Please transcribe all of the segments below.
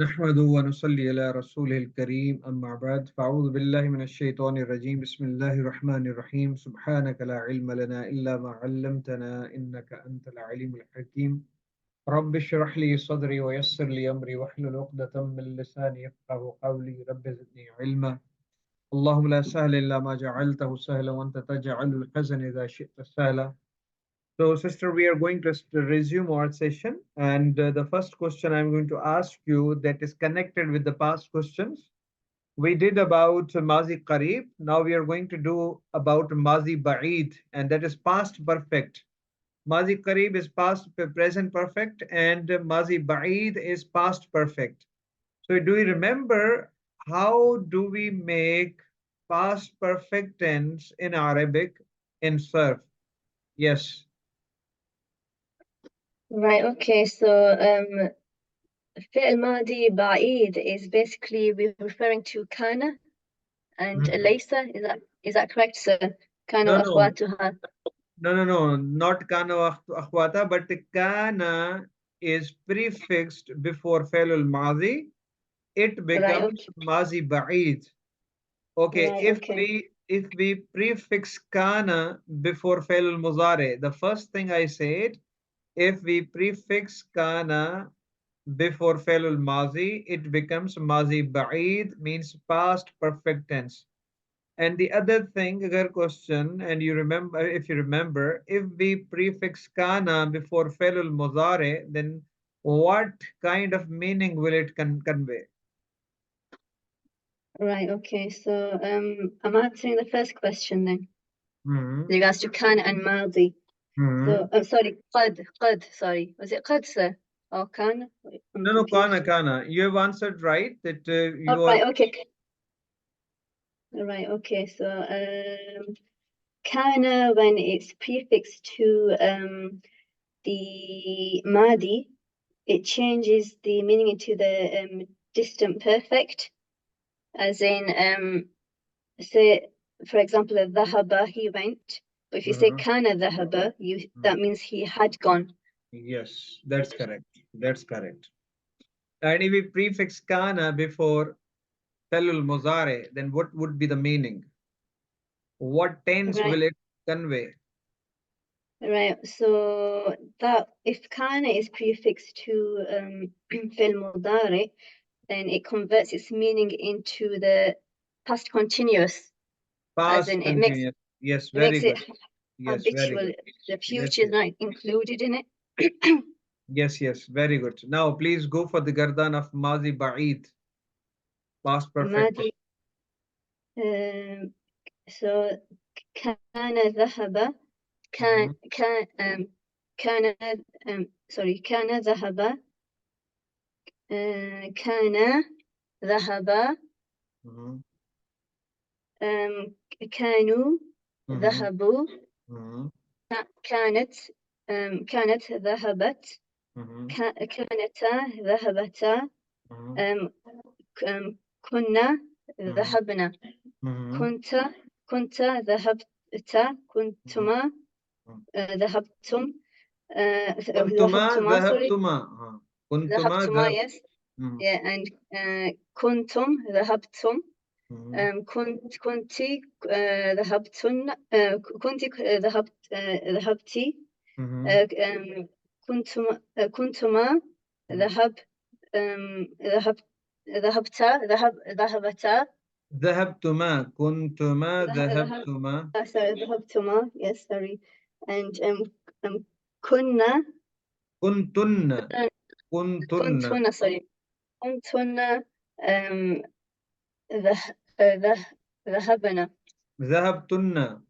نحمده ونصلي على رسوله الكريم أما بعد فأعوذ بالله من الشيطان الرجيم بسم الله الرحمن الرحيم سبحانك لا علم لنا إلا ما علمتنا إنك أنت العليم الحكيم رب اشرح لي صدري ويسر لي أمري واحلل عقدة من لساني يفقهوا قولي رب زدني علما اللهم لا سهل إلا ما جعلته سهلا وأنت تجعل الحزن إذا شئت سهلا. So, sister, we are going to resume our session, and the first question I'm going to ask you that is connected with the past questions. We did about Mazi Qarib. Now we are going to do about Mazi Ba'id, and that is past perfect. Mazi Qarib is past present perfect, and Mazi Ba'id is past perfect. So, do you remember how do we make past perfect tense in Arabic in surf? Yes. Right, okay, so fi'l madi ba'id is basically we're referring to kana and Mhm. laysa. Is that correct, sir? Kana No, wa no, akhwatuha. no, not kana wa akhwata, but kana is prefixed before failul mazi. It Right, becomes okay. mazi ba'id. Okay, Right, okay. if we prefix kana before failul muzare, the first thing I said, if we prefix kana before failul mazi, it becomes mazi ba'id, means past perfect tense. And the other thing, agar question, and you remember, if you remember, if we prefix kana before felul mudare, then what kind of meaning will it convey? Right, okay, so I'm answering the first question then. Hmm. In regards to kana and madi. So, sorry, qad, sorry. Was it qad, sir? Or kana? I'm No, confused. kana. You have answered right that Oh, you are. right, okay. Right, okay, so kana, when it's prefixed to the madi, it changes the meaning into the distant perfect, as in, say, for example, dhahaba, he went. But if you say kana dhahaba, that means he had gone. Yes, that's correct. That's correct. And if we prefix kana before felul muzare, then what would be the meaning? What tense Right, will it convey? right. So that if kana is prefixed to fil mudari, then it converts its meaning into the past continuous, as Past in continuous. Yes, it very makes it good. Yes, very habitual. good. The Yes, future is yes. not included in it. Yes, yes, very good. Now, please go for the Gardan of Mazi Ba'id, past perfect. Madi. So كان ذهب كان Mhm, كان كان sorry كان ذهب كان ذهب mhm, كانوا mhm, ذهبوا mhm, كانت كانت ذهبت mhm, كانتا ذهبتا mhm, كنا mhm, ذهبنا mhm, كنت كنت ذهبت mhm, كنتما mhm. ذهبتم Kuntuma, ذهبتما sorry zahabtuma. Kuntuma, ذهبتما zahab. yes Mhm, yeah and كنتم ذهبتم mhm. كنتي ذهبتن كنت ذهبتي Mhm. كنتما ذهب ذهب ذهبتا ذهبتما كنتما ذهب ذهبتما sorry ذهبتما yes sorry and كنا كنتن كنتن كنتن sorry كنتن um, ذه ذهبنا ذهبتن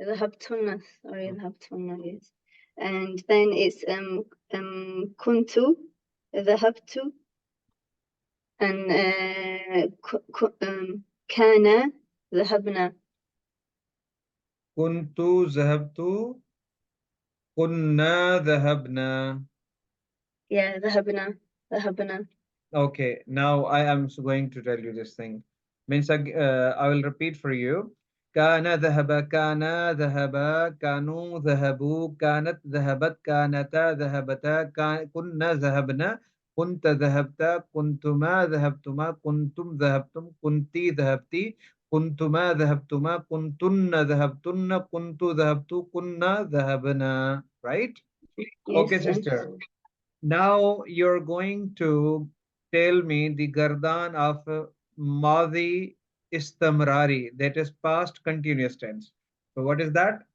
ذهبتن sorry ذهبتن yes and then it's كنت ذهبت and كان ذهبنا كنت ذهبت كنا ذهبنا. yeah ذهبنا Okay, now I am going to tell you this thing. Means I will repeat for you. كان ذهب كان ذهبا كانوا ذهبوا كانت ذهبت كانتا ذهبتا كنا ذهبنا كنت ذهبت، كنتما ذهبتما، كنتم ذهبتم، كنتي ذهبتي، كنتما ذهبتما، كنتن ذهبتن، كنت ذهبت، كنا ذهبنا. Right? Okay, Yes. sister. Now you're going to tell me the gardan of Madi Istamrari, that is past continuous tense. So what is that?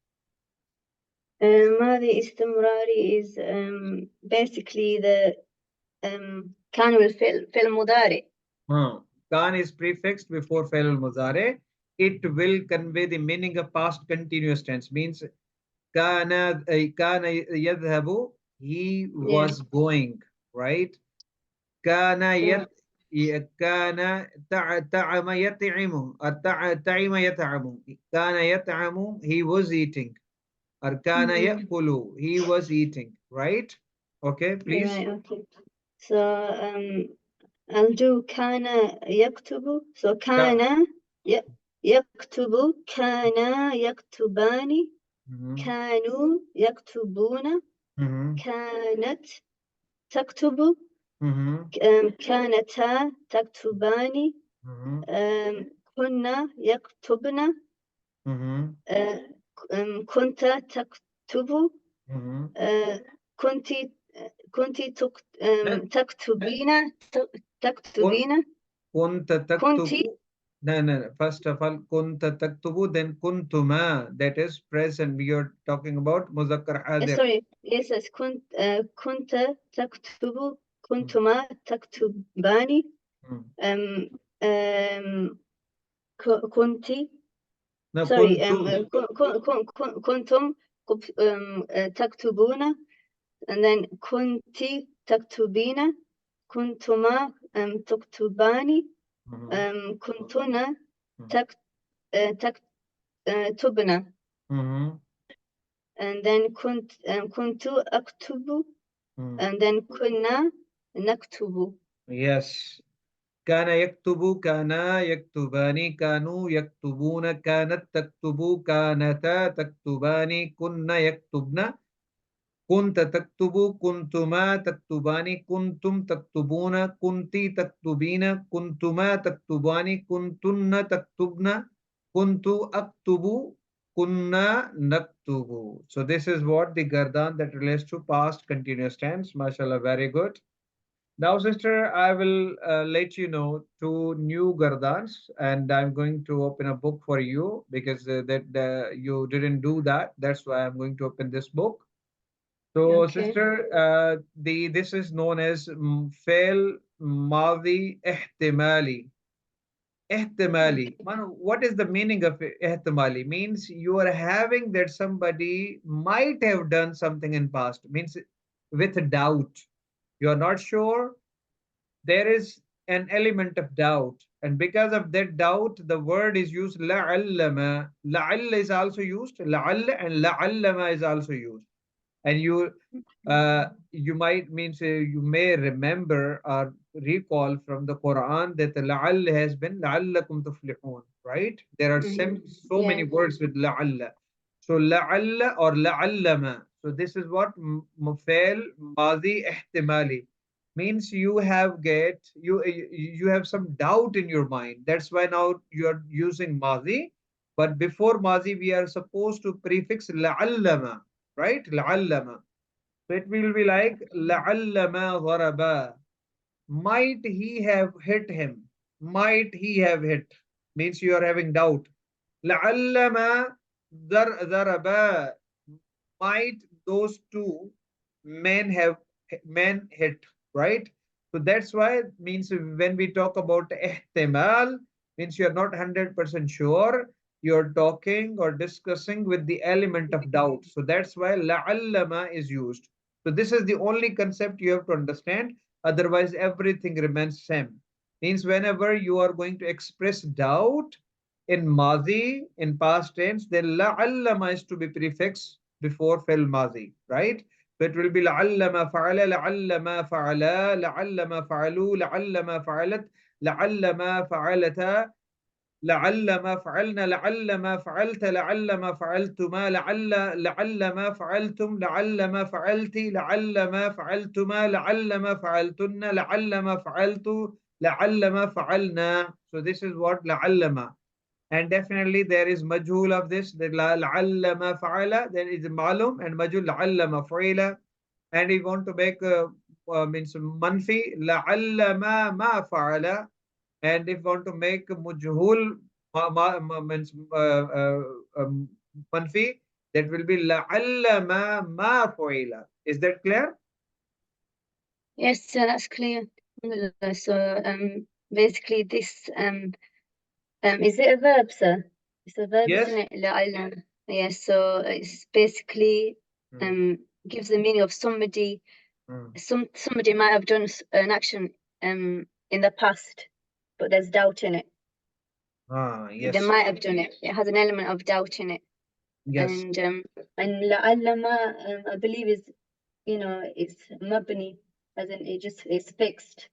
ماضي استمراري is basically the كان والفعل مضارع. Kan is prefixed before fi'l al-mudari. It will convey the meaning of past continuous tense. Means kana yadhabu, he Yeah. was going, right? Kana yat kana ta'ama yat'imu, ta'ima yat'amu. Kana yat'amu, he was eating. Or kana ya'kulu, he was eating, right? Okay, please. Right. Okay. So I'll do كان يكتب. So كان يكتب، كان يكتبان، كانوا يكتبون، كانت تكتب، كانتا تكتبان، كنا يكتبن، كنت تكتب، كنت تكتبين، تكتبين، كنت كنت تكتب. No, no, no. First of all, كنت تكتب, then كنتما. That is present. We are talking about مذكر حاضر. sorry, yes, كنت تكتب، كنتما تكتبان، كنت No, sorry كنت. كنتم تكتبون and then كنت تكتبين، كنتما تكتبان، كنتن تكتبن and then كنت أكتب and then كنا نكتب. Yes. كان يكتب، كانا يكتبان، كانوا يكتبون، كانت تكتب، كانتا تكتبان، كنا يكتبن، كنت تكتب، كنتما تكتبان، كنتم تكتبون، كنت تكتبين، كنتما تكتبان، كنتن تكتبن، كنت أكتب، كنا نكتب. So this is what the gardan that relates to past continuous tense. MashaAllah, very good. Now, sister, I will let you know two new gardans, and I'm going to open a book for you because you didn't do that. That's why I'm going to open this book. So, Okay. sister, the this is known as fail madi ihtimali. Ihtimali. What is the meaning of ihtimali? Means you are having that somebody might have done something in past. Means with doubt. You are not sure. There is an element of doubt. And because of that doubt, the word is used la'allama. La'alla is also used. La'alla and la'allama is also used. And you might means you may remember or recall from the Quran that la'alla has been la'allakum tuflihun, right? There are so many words with la'alla. So la'alla or la'allama. So this is what mufail mazi ihtimali means. You have you have some doubt in your mind. That's why now you are using mazi. But before mazi, we are supposed to prefix la'allama, right? La'allama. So it will be like la'allama dharaba. Might he have hit him? Might he have hit? Means you are having doubt. لعلما ضربا, might those two men hit, right? So that's why means when we talk about ihtimal, means you're not 100% sure, you're talking or discussing with the element of doubt. So that's why la'allama is used. So this is the only concept you have to understand. Otherwise, everything remains same. Means whenever you are going to express doubt in Mazi, in past tense, then la'allama is to be prefixed before fil Mazi, right? So it will be لعلما فعل لعلما فعلا لعلما فعلوا لعلما فعلت لعلما فعلتا. لعل ما فعلنا، لعل ما فعلت، لعل ما فعلتما، لعل ما فعلتم، لعل ما فعلت، لعل ما فعلتما، لعل ما فعلتن، لعل ما فعلت، لعل ما فعلنا. So this is what لعل ما. And definitely there is majhul of this. لعل ما فعل, there is malum and majhul لعل ما فعل. And we want to make means manfi لعل ما فعل. And if you want to make mujhul means manfi, that will be لعل ما فعل. Is that clear? Yes, sir, that's clear. Alhamdulillah. So basically this is it a verb, sir? It's a verb, Yes. isn't it? لعل. Yes, so it's basically Mm, gives the meaning of somebody. mm. Somebody might have done an action in the past, but there's doubt in it. They Yes. might have done it. It has an element of doubt in it. Yes. And لعل I believe is, you know, it's mabni, as in it's fixed.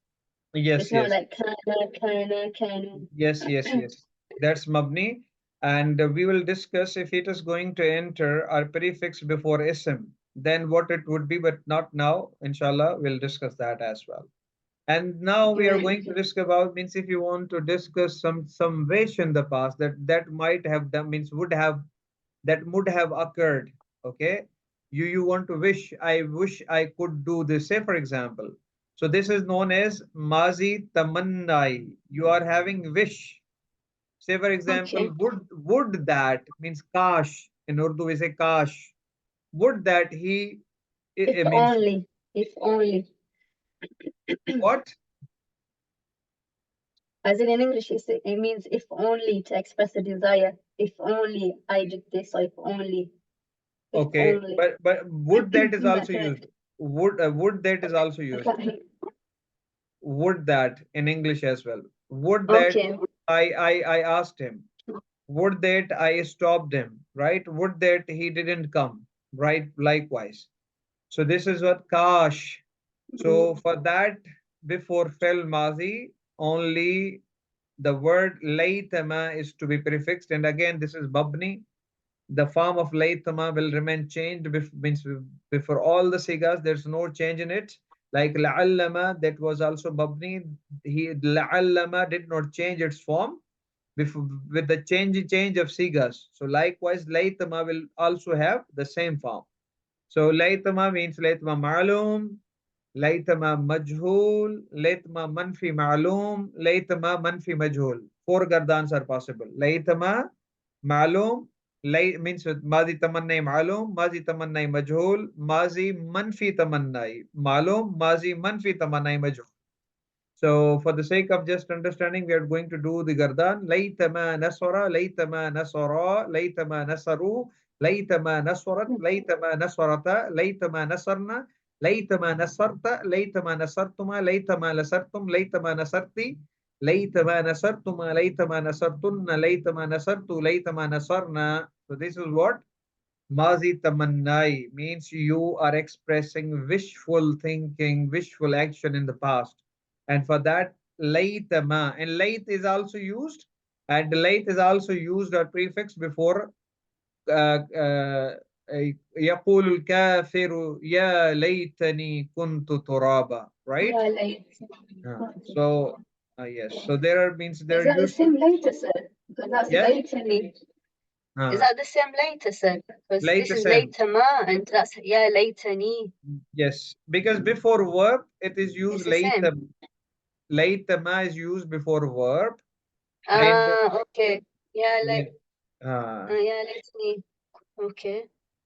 Yes. It's not Yes. like kana. Yes. Yes. Yes. That's mabni. And we will discuss if it is going to enter a prefix before ism, then what it would be, but not now. Inshallah, we'll discuss that as well. And now we are Right. going to discuss about, means if you want to discuss some wish in the past that might have done, means would have occurred. Okay, you want to wish I could do this. Say for example, so this is known as mazi tamannai. You are having wish. Say for example, Okay. would that, means kash. In Urdu we say kash. Would that he, If it means only. If only. what? As in English, it means if only, to express a desire. If only I did this, or if only. If Okay, only. but would that is Is that also used. correct? Would that is also used. Would that in English as well. Would that Okay. I asked him. Would that I stopped him. Right. Would that he didn't come. Right. Likewise. So this is what kash. So for that, before fell mazi, only the word laytama is to be prefixed, and again this is babni. The form of laytama will remain changed, means before all the sigas, there's no change in it. Like la'allama, that was also babni. La'allama did not change its form before, with the change of sigas. So likewise, laytama will also have the same form. So laytama means laytama ma'lum, laytama majhul, laytama manfi ma'lum, laytama manfi majhul. Four gardans are possible. Laytama मालूम, लई means माजी तमन्नाई मालूम, माजी तमन्नाई मजहूल, माजी मनफी तमन्नाई मालूम, माजी मनफी तमन्नाई मजहूल. So for the sake of just understanding, we are going to do the Gardan. Laytama nasara, laytama nasara, laytama nasaru, laytama naswarat, laytama naswarata, laytama nasarna, laytama nasarta, laytama nasartuma, laytama nasartum, laytama nasarti, laytama nasartuma, laytama nasartunna, laytama nasartu, laytama nasarna. So this is what Mazi tamannai means. You are expressing wishful thinking, wishful action in the past. And for that, laytama. And lait is also used. And lait is also used or prefix before يقول الكافر يا ليتني كنت ترابا. Right? Yeah, late. Okay. So, yes. So there are means there Is are that the used. same later, sir? Because that's Yes? lately. Is Uh, that the same later, sir? Because late this the is same. later ma, and that's yeah later ni. Yes. Because before verb, it is used It's the same. later. Laytama is used before verb, and Ah, okay. Yeah, yeah, uh, yeah, later ni. Okay.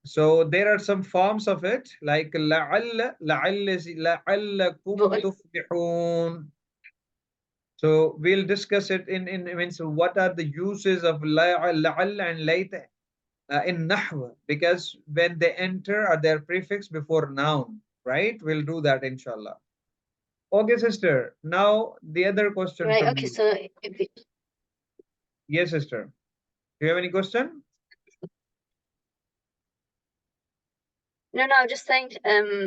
so there are some forms of it like لعل لعلكم But تفلحون. So we'll discuss it in means what are the uses of لعل and layt in nahw, because when they enter are their prefix before noun, right? We'll do that inshallah. Okay, sister. Now the other question right, from okay. you. So Yes, sister. Do you have any question? no, I'm just saying.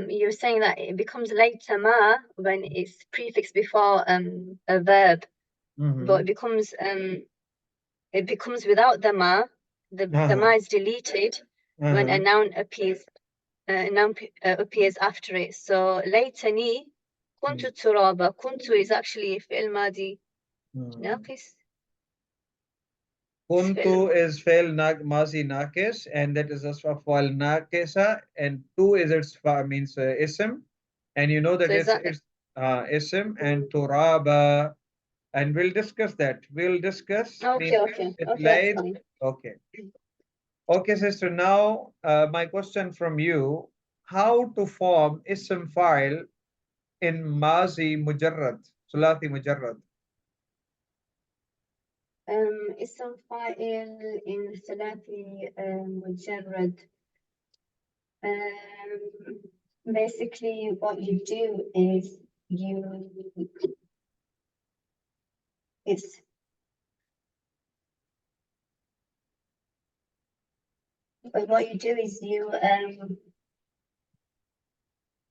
You're saying that it becomes later ma when it's prefixed before a verb, but Mm-hmm. it becomes it becomes without the ma. The ma is deleted when a noun appears. Noun appears after it. So ليتني كنت ترابا. كنت is actually فعل ماضي ناقص. Kuntu is fail mazi nakis, and that is as fail nakisa, and tu is its means ism, and you know that So it's ism and turaba, and we'll discuss that. We'll discuss. okay, Late. that's fine. Okay. Okay, sister. Now, my question from you: how to form ism file in mazi mujarrad, sulati mujarrad? اسم فاعل in ثلاثي مجرد. Basically what you do is you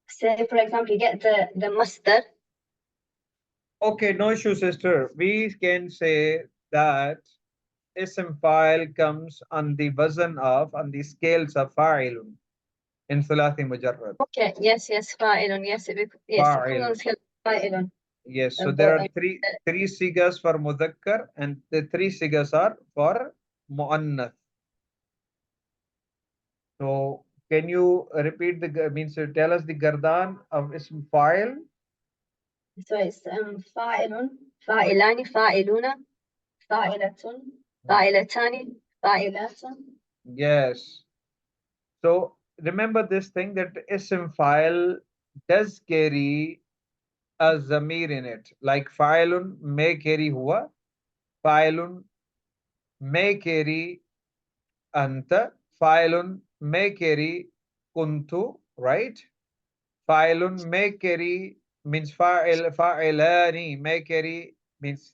say, for example, you get the masdar. Okay, no issue, sister. We can say that ism file comes on the wazn of, on the scales of fa'ilun in thulathi mujarrad. Okay, yes, fa'ilun, yes, it comes on scale fa'ilun. Yes, so there are three sigas for mudhakkar, and the three sigas are for muannath. So can you repeat means tell us the gardan of ism file? So it's fa'ilun, fa'ilani, fa'iluna, fa'ilatun, fa'ilatani, fa'ilatun. Yes. So remember this thing that ism file does carry a zamir in it, like fa'ilun may carry huwa, fa'ilun may carry anta, fa'ilun may carry kuntu, right? Fa'ilun may carry means fa'ilani may carry means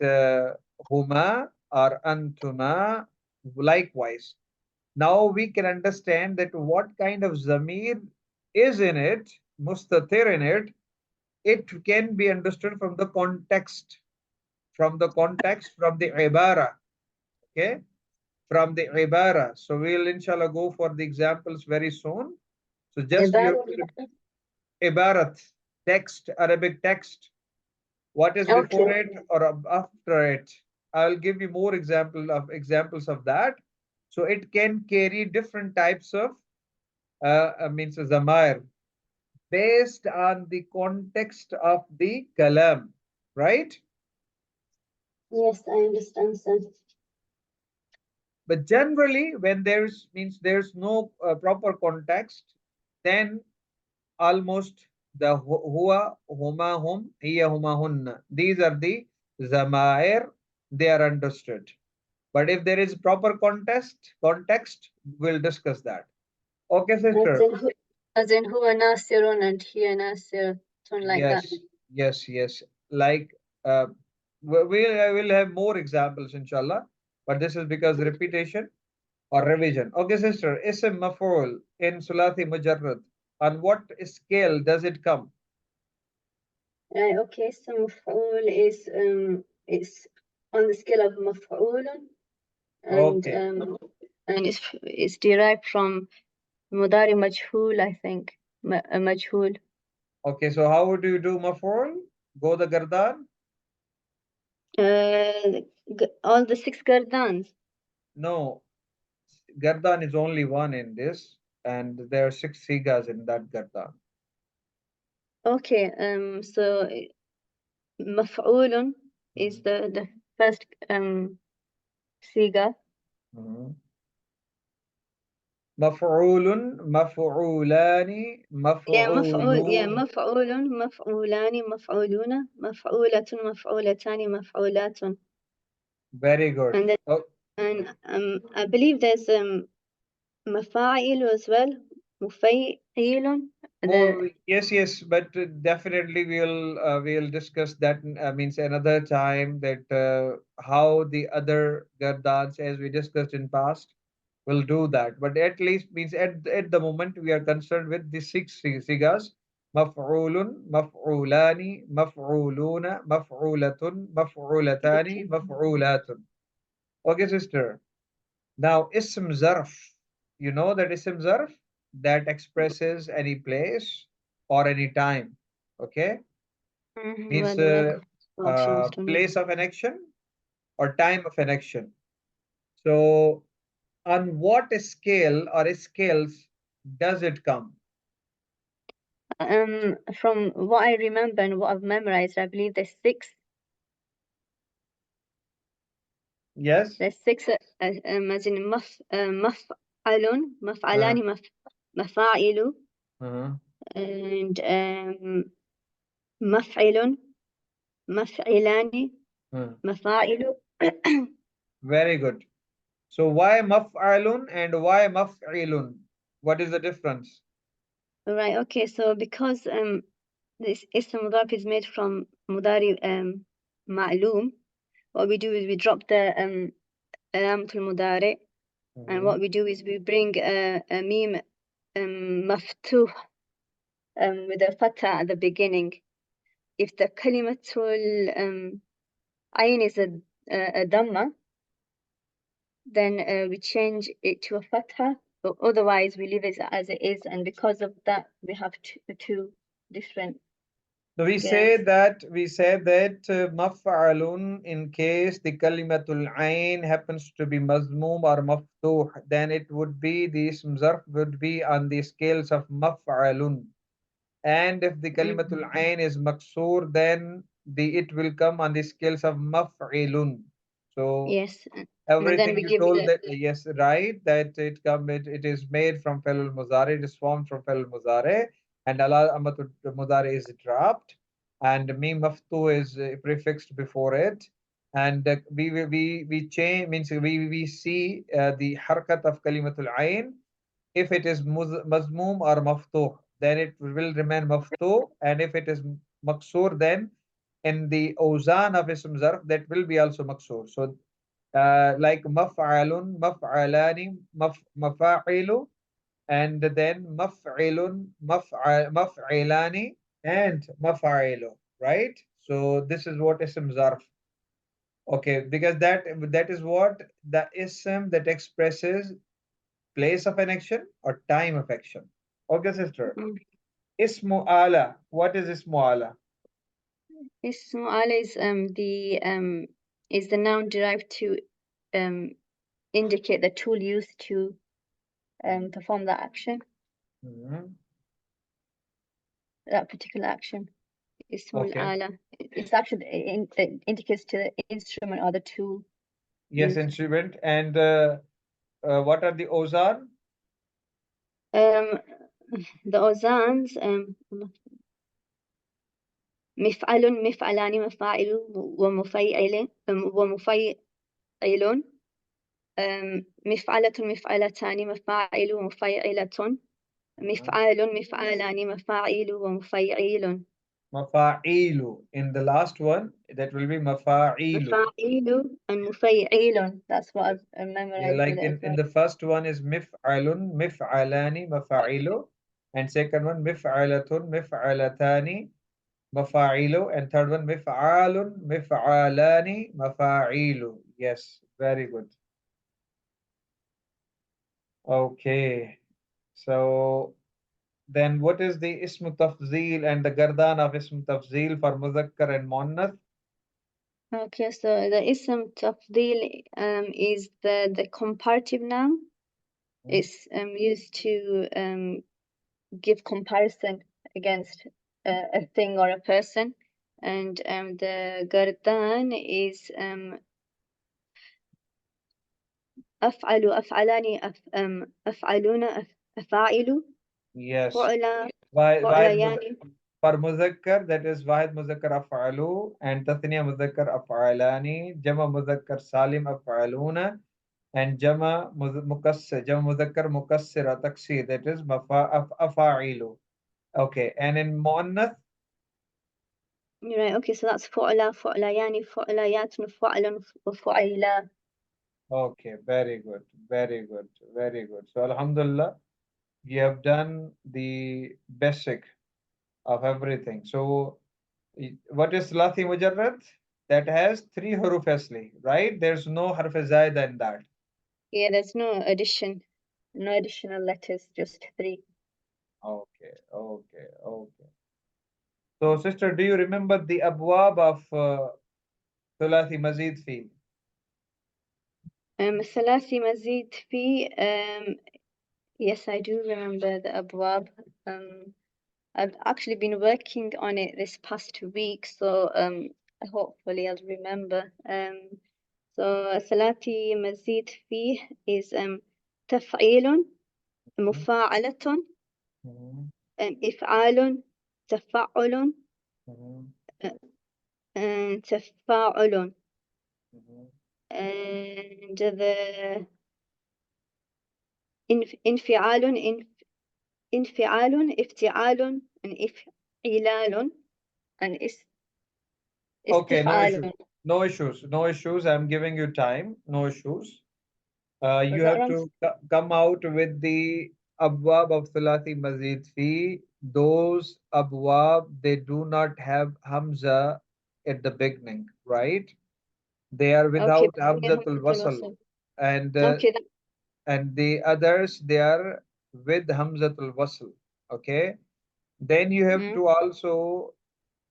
huma or antuma, likewise. Now we can understand that what kind of zamir is in it, mustatir in it. It can be understood from the context, from the ibara, okay, from the ibara. So we'll inshallah go for the examples very soon. So just you ibarat, text, Arabic text, what is before it or after it. I'll give you more examples of that. So it can carry different types of means zamir based on the context of the kalam, right? Yes, I understand, sir. But generally, when there's no proper context, then almost the huwa, huma, hum, hiya, huma, hunna. These are the zamair. They are understood. But if there is proper context, we'll discuss that. Okay, sister. As in huwa nasirun and hiya nasir, something like that. Yes. Like we'll have more examples, inshallah. But this is because repetition or revision. Okay, sister. Ism maf'ul in sulati mujarrad. On what scale does it come? Okay, so maf'ul is it's on the scale of maf'ulun, and it's derived from mudari majhul, I think. Majhul. Okay, so how would you do maf'ul? Go the gardan? All the 6 gardans. No, gardan is only one in this, and there are 6 sigas in that gardan. Okay, so maf'ulun is the first siga. مفعول مفعولان مفعولون مفعول مفعولان مفعولون مفعولة مفعولتان مفعولات. Very good. And I believe there's مفاعل as well. مفعيل. Yes, but definitely we'll discuss that. Means another time that how the other gardans, as we discussed in past, will do that. But at least means at the moment we are concerned with the 6 sigas: maf'ulun, maf'ulani, maf'uluna, maf'ulatun, maf'ulatani, maf'ulatun. Okay, sister. Now, ism zarf. You know that ism zarf that expresses any place or any time. Okay, means Well, options to know. place of an action or time of an action. So, on what scale or scales does it come? From what I remember and what I've memorized, I believe there's six. Yes. There's six. As in maf'alun, Uh, maf'alani, mafa'ilu, uh-huh. and maf'ilun, maf'ilani, uh. mafa'ilu. Very good. So, why maf'alun and why maf'ilun? What is the difference? Right. Okay. So because this ism mudaf is made from mudari ma'lum, what we do is we drop the alamatul mudari, and what we do is we bring a meme maftuh with a fatha at the beginning. If the kalimatul ayn is a dhamma, then we change it to a fatha. Otherwise, we leave it as it is, and because of that, we have two different So scales. we say that maf'alun in case the kalimatul ain happens to be mazmum or maftuh, then it would be the ism zarf would be on the scales of maf'alun. And if the Mm. kalimatul ain is maksur, then it will come on the scales of maf'ilun. So Yes, and then everything we you give told the that yes, right, that it is made from felul muzare, it is formed from felul muzare, and ala amatul muzare is dropped, and mim maftu is prefixed before it, and we change means we see the harkat of kalimatul ain. If it is mazmum or maftuh, then it will remain maftuh, and if it is maksur, then in the ozan of ism zarf, that will be also maksur. So like maf'alun, maf'alani, mafa'ilu, and then maf'ilani, and mafa'ilu, right? So this is what ism zarf. Okay, because that is what the ism that expresses place of an action or time of action. Okay, sister. mm. Ismu ala. What is ismu ala? Ismu ala is the noun derived to um indicate the tool used to perform that action, Mhm. that particular action. Ismul Okay. ala. It's actually it indicates to the instrument or the tool Yes, used. instrument. And what are the ozan? Um, the ozans مفعل مفعلان مفاعل ومفيعل ومفيعل مفعلة مفعلتان مفاعل ومفيعلة Mhm. مفعال مفعلان مفاعيل ومفيعيل Mafa'ilu. In the last one, that will be mafa'ilu. مفاعيل and مفيعيل. That's what I've Yeah, memorized with like it as in well. the first one is mif'alun, mif'alani, mafa'ilu. And second one, mif'alatun, mif'alatani, mafa'ilu. And third one, mif'alun, mif'alani, mafa'ilu. Yes, very good. Okay. So then what is the ismu tafzil and the gardan of ismu tafzil for muzakkar and muannath? Okay, so the ism tafdil is the comparative noun. It's used to give comparison against a thing or a person, and the gardan is أفعل أفعلان أفعلون أفاعل Yes. فعل Wahid فعليان. for muzakkar, that is wahid muzakkar af'alu, and tathniya muzakkar af'alani, jama muzakkar salim af'aluna, and jama muzakkar mukassira taksir, that is afa'ilu. Okay, and in muannath, Right, okay, so that's فعل فعليان فعليات فعل وفعيلا. okay, very good, very good, very good. So alhamdulillah, you have done the basic of everything. So what is Lathi Mujarrad? that has 3 huruf asli, right? There's no harf zaida in that. Yeah, there's no additional letters, just 3. Okay, okay, okay. So, sister, do you remember the abwab of Thulathi Mazid fi? ثلاثي مزيد في yes, I do remember the abwab. I've actually been working on it this past week, so hopefully I'll remember. So ثلاثي مزيد فيه is تفعيل مفاعلة Mhm, إفعال تفعل mhm, تفاعل mhm. and the انفعال انفعال افتعال and إفعلال and Okay, no issue. استفعال. No issues. No issues. I'm giving you time. No issues. Was You that have wrong? to come out with the abwab of Thulathi Mazid fi. Those abwab, they do not have Hamza at the beginning, right? They are Okay, without yeah, Hamzatul همزة Wasl. الوصل. And Okay, that, and the others, they are with Hamzatul Wasl. Okay. Then you have mm, to also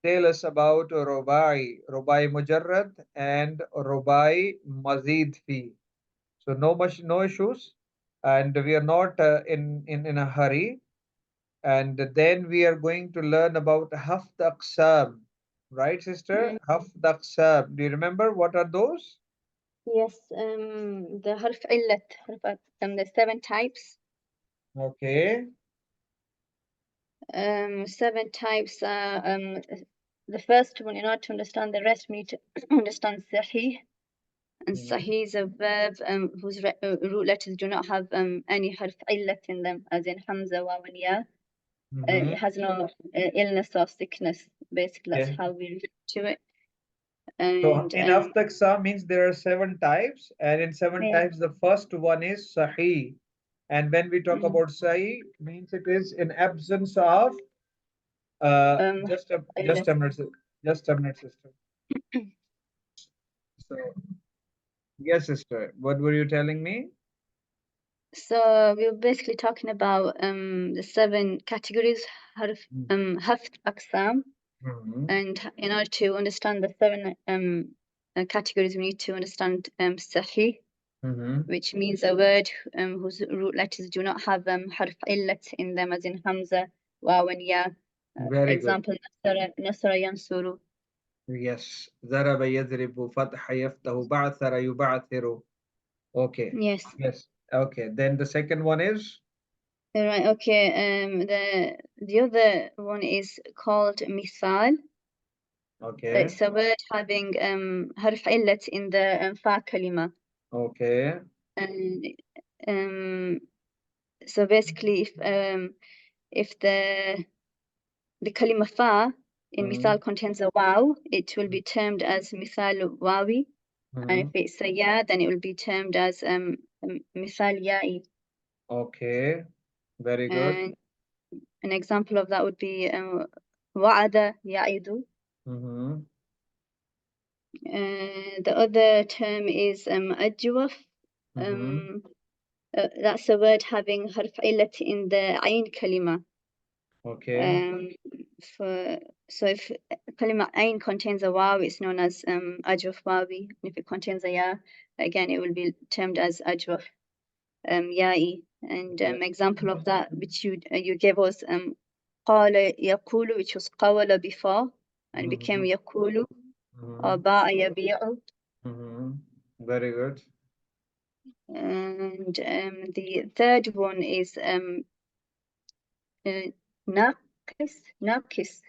tell us about Rubai Mujarrad and Rubai Mazid fi. So no issues, and we are not in a hurry. And then we are going to learn about Haft Aqsam, right, sister? mm, Haft Aqsam. Do you remember what are those? yes, the حرف علة the 7 types. Okay. 7 types are the first one. In order to understand the rest, we need to understand Sahih. And Mhm. Sahih is a verb whose root letters do not have any harf illat in them, as in Hamza, Waw, and Ya. It Mhm. has no illness or sickness. Basically, that's Yeah. how we refer to it. So And in Haft Aqsam means there are 7 types, and in 7 types, the first one is Sahih. And when we talk mm, about Sahih, means it is in absence of just a harf illat. just a minute, just a minute, sister. So yes, sister. What were you telling me? So we were basically talking about the 7 categories, haft aqsam, Mm-hmm. and in order to understand the 7 categories, we need to understand sahih, Mm-hmm. which means a word whose root letters do not have harf illat in them, as in hamza, waw, and ya. Very good. Example: nasara yansuru. Yes. ضرب يضرب فتح يفتح بعثر يبعثر. Okay. Yes. Yes. Okay. Then the second one is All right. Okay. The other one is called misal. okay. It's a word having harf illat in the fa kalima. Okay. And um, so basically, if the kalima fa in Mm-hmm. misal contains a waw, it will be termed as misal wawi. And if Mm-hmm. it's a ya, then it will be termed as misal ya'i. Okay. Very good. And an example of that would be wa'ada ya'idu. Mm-hmm. The other term is ajwaf. Mm-hmm. Um, that's a word having harf illat in the ayn kalima. Okay. Um, for, so if kalima ayn contains a waw, it's known as ajwaf wawi. And if it contains a ya, again, it will be termed as ajwaf ya'i. And Yeah. example of that, which you gave us قال يقول, which was قول before and became Mm-hmm. يقول, or Mm-hmm. باع يبيع. Mm-hmm. Very good. And the third one is ناقص ناقص.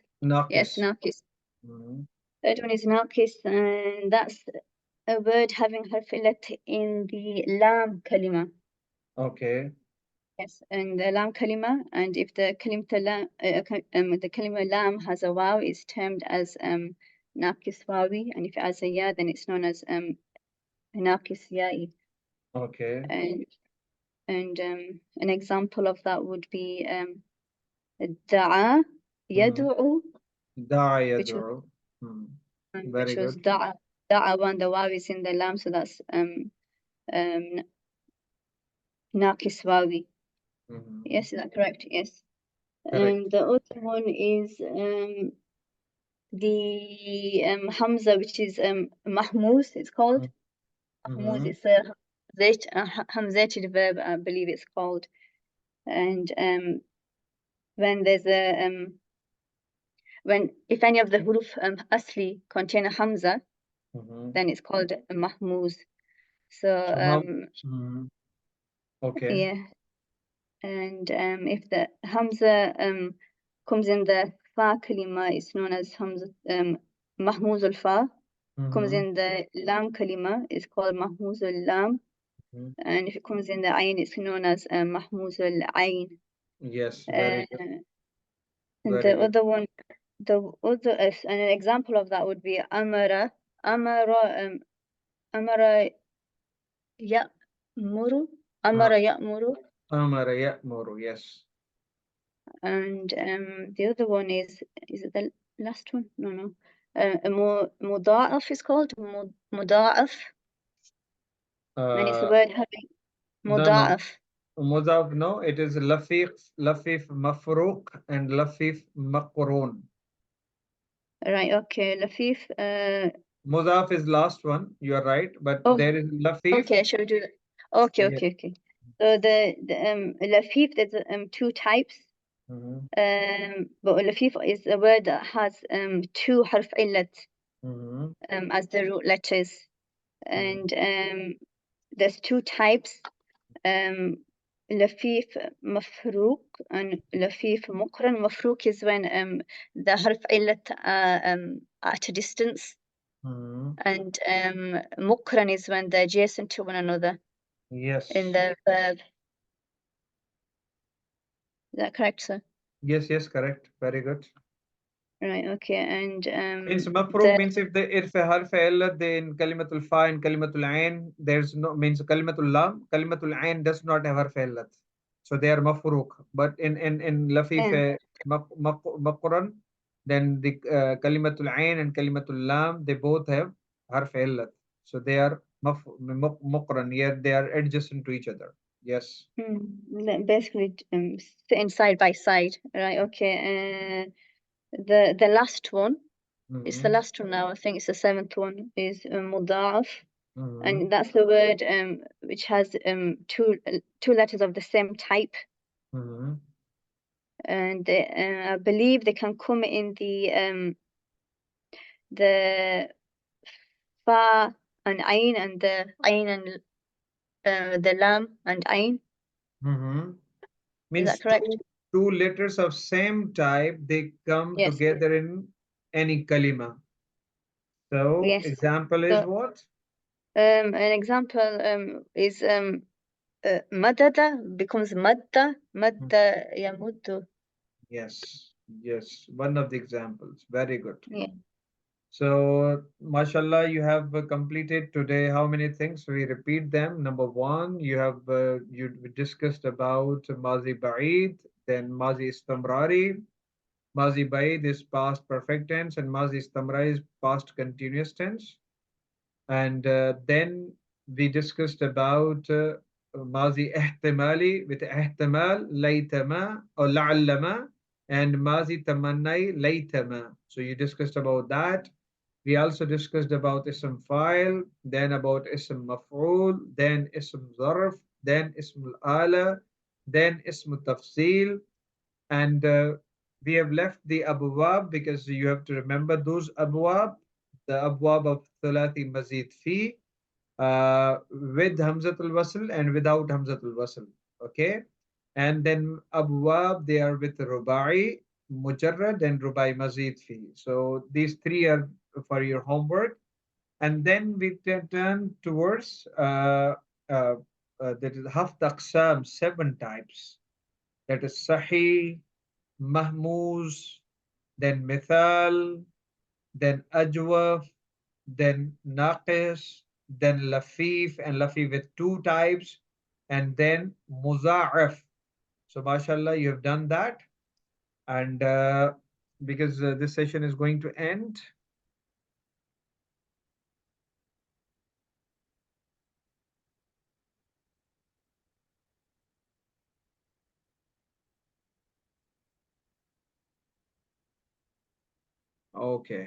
Yes, Naqis. ناقص. Mm-hmm. Third one is ناقص, and that's a word having harf illat in the lam kalima. Okay. Yes, and the lam kalima, and if the the kalima lam has a waw, it's termed as ناقص wawi, and if it has a ya, then it's known as ناقص ya'i. Okay. And an example of that would be دعا Mm-hmm. يدعو, Da which would yad'u. Mm. Very which was good. da'a when the wawi is in the lam, so that's naqis wawi. Yes, is that correct? Yes. Correct. And the other one is the hamza, which is mahmuz. It's called mahmuz. It's a hamzated verb, I believe it's called. And when there's a when if any of the huruf asli contain a hamza, then it's called a mahmuz. So okay. yeah, and if the hamza comes in the fa kalima, it's known as hamza mahmuz al fa. Comes in the lam kalima, it's called mahmuz al lam. And if it comes in the ayn, it's known as mahmuz al ayn. Yes, very good. And Very the good. other one, the other and an example of that would be amara amara ya'muru amara ya'muru. Amara ya'muru, yes. And the other one is it the last one? No. Muda'af is called muda'af. And it's a word having No. muda'af. Mudaf, no, it is lafif mafruq and lafif maqrun. Right, okay. Lafif. Mudaf is last one, you are right, but there is lafif. Okay, shall we do that? Okay. So the lafif, there's two types. But lafif is a word that has two harf illat as the root letters. And there's two types. Lafif mafruq and lafif muqran. Mafruq is when the harf illat at a distance. And muqran is when they're adjacent to one another. Yes. In the verb. Is that correct, sir? Yes, correct. Very good. Right, okay. And Means mafruq means if harf illat in kalimatul fa and kalimatul ain, there's no means kalimatul ain does not have harf illat. So they are mafruq. But in lafif maqran, then the kalimatul ain and kalimatul lam, they both have harf illat. So they are muqran. Yeah, they are adjacent to each other. Yes. Basically sitting side by side. Right, okay. The last one, it's the last one now. I think it's the seventh one, is muda'af. And that's the word which has two letters of the same type. And I believe they can come in the fa and ayn and the ayn and the lam and ayn. Means Is that correct? Two letters of same type, they come together in any kalima. So example is what? An example is madada becomes madda yamuddu. Yes, one of the examples. Very good. Yeah. So, mashallah, you have completed today how many things? We repeat them. Number one, you have you discussed about Mazi Ba'id, then Mazi Istamrari. Mazi Ba'id is past perfect tense and Mazi Istamrari is past continuous tense. And then we discussed about Mazi Ihtimali with Ihtimal, Laytama or La'allama, and Mazi Tamannai, Laytama. So you discussed about that. We also discussed about ism file, then about ism maf'ul, then ism zarf, then ism al-ala, then ism tafsil, and we have left the abwab because you have to remember those abwab, the abwab of thalathi mazid fi, with hamzatul wasl and without hamzatul wasl. Okay, and then abwab, they are with rubai mujarrad and rubai mazid fi. So these three are for your homework. And then we turn towards that is haft aqsam, 7 types. That is sahih, mahmuz, then mithal, then ajwaf, then naqis, then lafif, and lafif with 2 types, and then muza'af. So mashallah, you have done that. And because this session is going to end, Okay.